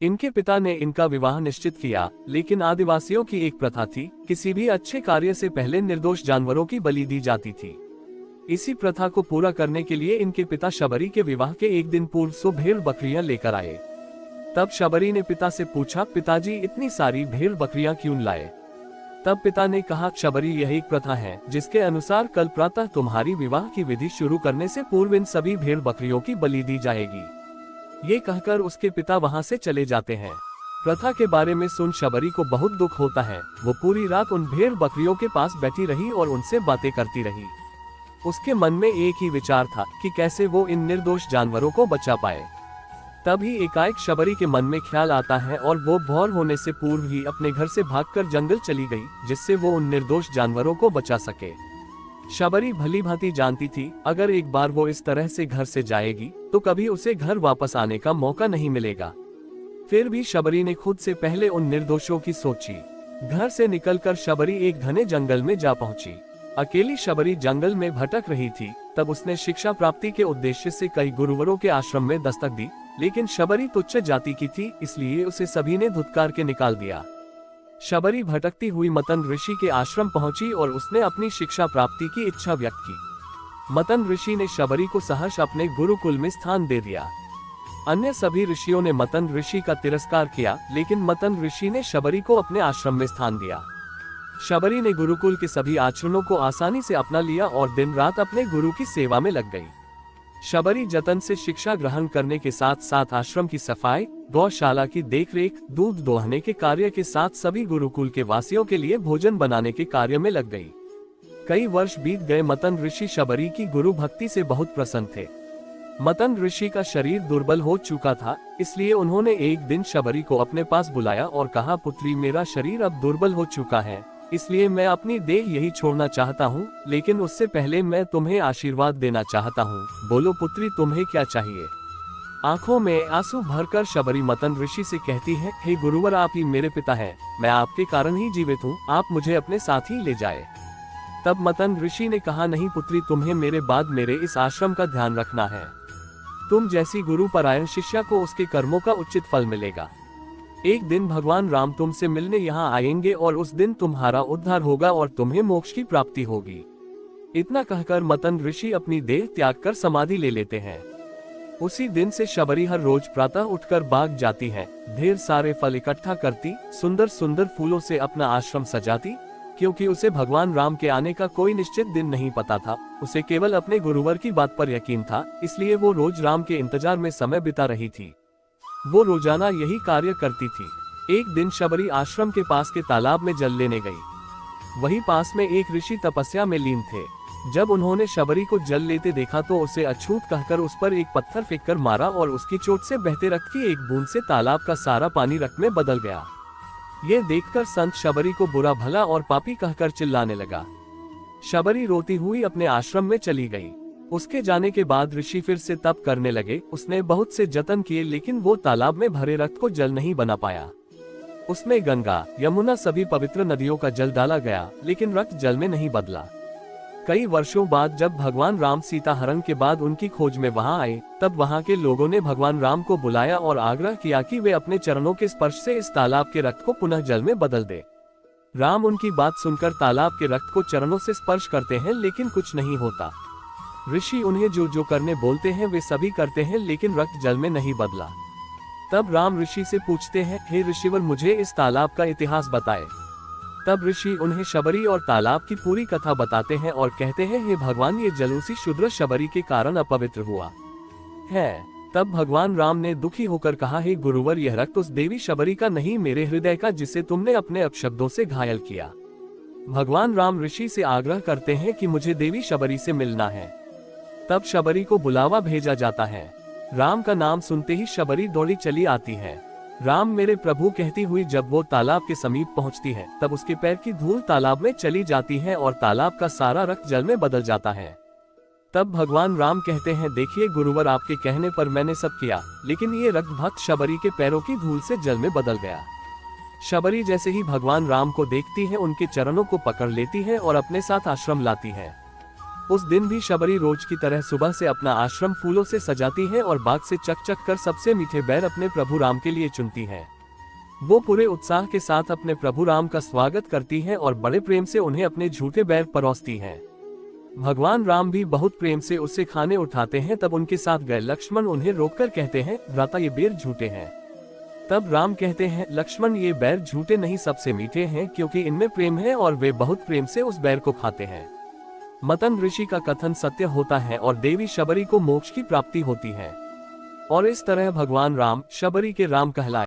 इनके पिता ने इनका विवाह निश्चित किया, लेकिन आदिवासियों की एक प्रथा थी, किसी भी अच्छे कार्य से पहले निर्दोष जानवरों की बलि दी जाती थी। इसी प्रथा को पूरा करने के लिए इनके पिता शबरी के विवाह के एक दिन पूर्व 100 भेड़ बकरियां लेकर आए। तब शबरी ने पिता से पूछा, पिताजी इतनी सारी भेड़ बकरियां क्यों लाए? तब पिता ने कहा, शबरी यह एक प्रथा है जिसके अनुसार कल प्रातः तुम्हारी विवाह की विधि शुरू करने से पूर्व इन सभी भेड़ बकरियों की बलि दी जाएगी। ये कहकर उसके पिता वहां से चले जाते हैं। प्रथा के बारे में सुन शबरी को बहुत दुख होता है। वो पूरी रात उन भेड़ बकरियों के पास बैठी रही और उनसे बातें करती रही। उसके मन में एक ही विचार था कि कैसे वो इन निर्दोष जानवरों को बचा पाए। तभी एकाएक शबरी के मन में ख्याल आता है और वो भोर होने से पूर्व ही अपने घर से भागकर जंगल चली गई, जिससे वो उन निर्दोष जानवरों को बचा सके। शबरी भली भांति जानती थी, अगर एक बार वो इस तरह से घर से जाएगी तो कभी उसे घर वापस आने का मौका नहीं मिलेगा। फिर भी शबरी ने खुद से पहले उन निर्दोषों की सोची। घर से निकलकर शबरी एक घने जंगल में जा पहुंची। अकेली शबरी जंगल में भटक रही थी। तब उसने शिक्षा प्राप्ति के उद्देश्य से कई गुरुवरों के आश्रम में दस्तक दी, लेकिन शबरी तुच्छ जाति की थी, इसलिए उसे सभी ने धुतकार के निकाल दिया। शबरी भटकती हुई मतन ऋषि के आश्रम पहुंची और उसने अपनी शिक्षा प्राप्ति की इच्छा व्यक्त की। मतन ऋषि ने शबरी को सहर्ष अपने गुरुकुल में स्थान दे दिया। अन्य सभी ऋषियों ने मतन ऋषि का तिरस्कार किया, लेकिन मतन ऋषि ने शबरी को अपने आश्रम में स्थान दिया। शबरी ने गुरुकुल के सभी आचरणों को आसानी से अपना लिया और दिन रात अपने गुरु की सेवा में लग गई। शबरी जतन से शिक्षा ग्रहण करने के साथ साथ आश्रम की सफाई, गौशाला की देखरेख, दूध दोहने के कार्य के साथ सभी गुरुकुल के वासियों के लिए भोजन बनाने के कार्य में लग गई। कई वर्ष बीत गए। मतन ऋषि शबरी की गुरु भक्ति से बहुत प्रसन्न थे। मतन ऋषि का शरीर दुर्बल हो चुका था, इसलिए उन्होंने एक दिन शबरी को अपने पास बुलाया और कहा, पुत्री, मेरा शरीर अब दुर्बल हो चुका है, इसलिए मैं अपनी देह यही छोड़ना चाहता हूँ, लेकिन उससे पहले मैं तुम्हें आशीर्वाद देना चाहता हूँ। बोलो पुत्री, तुम्हें क्या चाहिए? आंखों में आंसू भरकर शबरी मतन ऋषि से कहती है, हे गुरुवर, आप ही मेरे पिता हैं, मैं आपके कारण ही जीवित हूँ, आप मुझे अपने साथ ही ले जाए। तब मतन ऋषि ने कहा, नहीं पुत्री, तुम्हें मेरे बाद मेरे इस आश्रम का ध्यान रखना है। तुम जैसी गुरु परायण शिष्या को उसके कर्मों का उचित फल मिलेगा। एक दिन भगवान राम तुमसे मिलने यहाँ आएंगे और उस दिन तुम्हारा उद्धार होगा और तुम्हें मोक्ष की प्राप्ति होगी। इतना कहकर मतन ऋषि अपनी देह त्याग कर समाधि ले लेते हैं। उसी दिन से शबरी हर रोज प्रातः उठकर बाग जाती है, ढेर सारे फल इकट्ठा करती, सुंदर सुंदर फूलों से अपना आश्रम सजाती। क्योंकि उसे भगवान राम के आने का कोई निश्चित दिन नहीं पता था, उसे केवल अपने गुरुवर की बात पर यकीन था, इसलिए वो रोज राम के इंतजार में समय बिता रही थी। वो रोजाना यही कार्य करती थी। एक दिन शबरी आश्रम के पास के तालाब में जल लेने गई। वहीं पास में एक ऋषि तपस्या में लीन थे। जब उन्होंने शबरी को जल लेते देखा तो उसे अछूत कहकर उस पर एक पत्थर फेंककर मारा और उसकी चोट से बहते रक्त की एक बूंद से तालाब का सारा पानी रक्त में बदल गया। ये देखकर संत शबरी को बुरा भला और पापी कहकर चिल्लाने लगा। शबरी रोती हुई अपने आश्रम में चली गई। उसके जाने के बाद ऋषि फिर से तप करने लगे। उसने बहुत से जतन किए, लेकिन वो तालाब में भरे रक्त को जल नहीं बना पाया। उसमें गंगा, यमुना सभी पवित्र नदियों का जल डाला गया, लेकिन रक्त जल में नहीं बदला। कई वर्षों बाद जब भगवान राम सीता हरण के बाद उनकी खोज में वहां आए, तब वहां के लोगों ने भगवान राम को बुलाया और आग्रह किया कि वे अपने चरणों के स्पर्श से इस तालाब के रक्त को पुनः जल में बदल दे। राम उनकी बात सुनकर तालाब के रक्त को चरणों से स्पर्श करते हैं, लेकिन कुछ नहीं होता। ऋषि उन्हें जो जो करने बोलते हैं वे सभी करते हैं, लेकिन रक्त जल में नहीं बदला। तब राम ऋषि से पूछते हैं, हे ऋषिवर, मुझे इस तालाब का इतिहास बताए। तब ऋषि उन्हें शबरी और तालाब की पूरी कथा बताते हैं और कहते हैं, हे भगवान, ये जल उसी शूद्र शबरी के कारण अपवित्र हुआ है। तब भगवान राम ने दुखी होकर कहा, हे गुरुवर, यह रक्त उस देवी शबरी का नहीं, मेरे हृदय का, जिसे तुमने अपने अपशब्दों से घायल किया। भगवान राम ऋषि से आग्रह करते हैं कि मुझे देवी शबरी से मिलना है। तब शबरी को बुलावा भेजा जाता है। राम का नाम सुनते ही शबरी दौड़ी चली आती है। राम, मेरे प्रभु, कहती हुई जब वो तालाब के समीप पहुंचती है, तब उसके पैर की धूल तालाब में चली जाती है और तालाब का सारा रक्त जल में बदल जाता है। तब भगवान राम कहते हैं, देखिए गुरुवर, आपके कहने पर मैंने सब किया, लेकिन ये रक्त भक्त शबरी के पैरों की धूल से जल में बदल गया। शबरी जैसे ही भगवान राम को देखती है, उनके चरणों को पकड़ लेती है और अपने साथ आश्रम लाती है। उस दिन भी शबरी रोज की तरह सुबह से अपना आश्रम फूलों से सजाती है और बाग से चक चक कर सबसे मीठे बैर अपने प्रभु राम के लिए चुनती है। वो पूरे उत्साह के साथ अपने प्रभु राम का स्वागत करती है और बड़े प्रेम से उन्हें अपने झूठे बैर परोसती है। भगवान राम भी बहुत प्रेम से उससे खाने उठाते हैं। तब उनके साथ गए लक्ष्मण उन्हें रोककर कहते हैं, भ्राता ये बैर झूठे हैं। तब राम कहते हैं, लक्ष्मण ये बैर झूठे नहीं सबसे मीठे हैं, क्योंकि इनमें प्रेम है और वे बहुत प्रेम से उस बैर को खाते हैं। मतन ऋषि का कथन सत्य होता है और देवी शबरी को मोक्ष की प्राप्ति होती है। और इस तरह भगवान राम शबरी के राम कहलाए।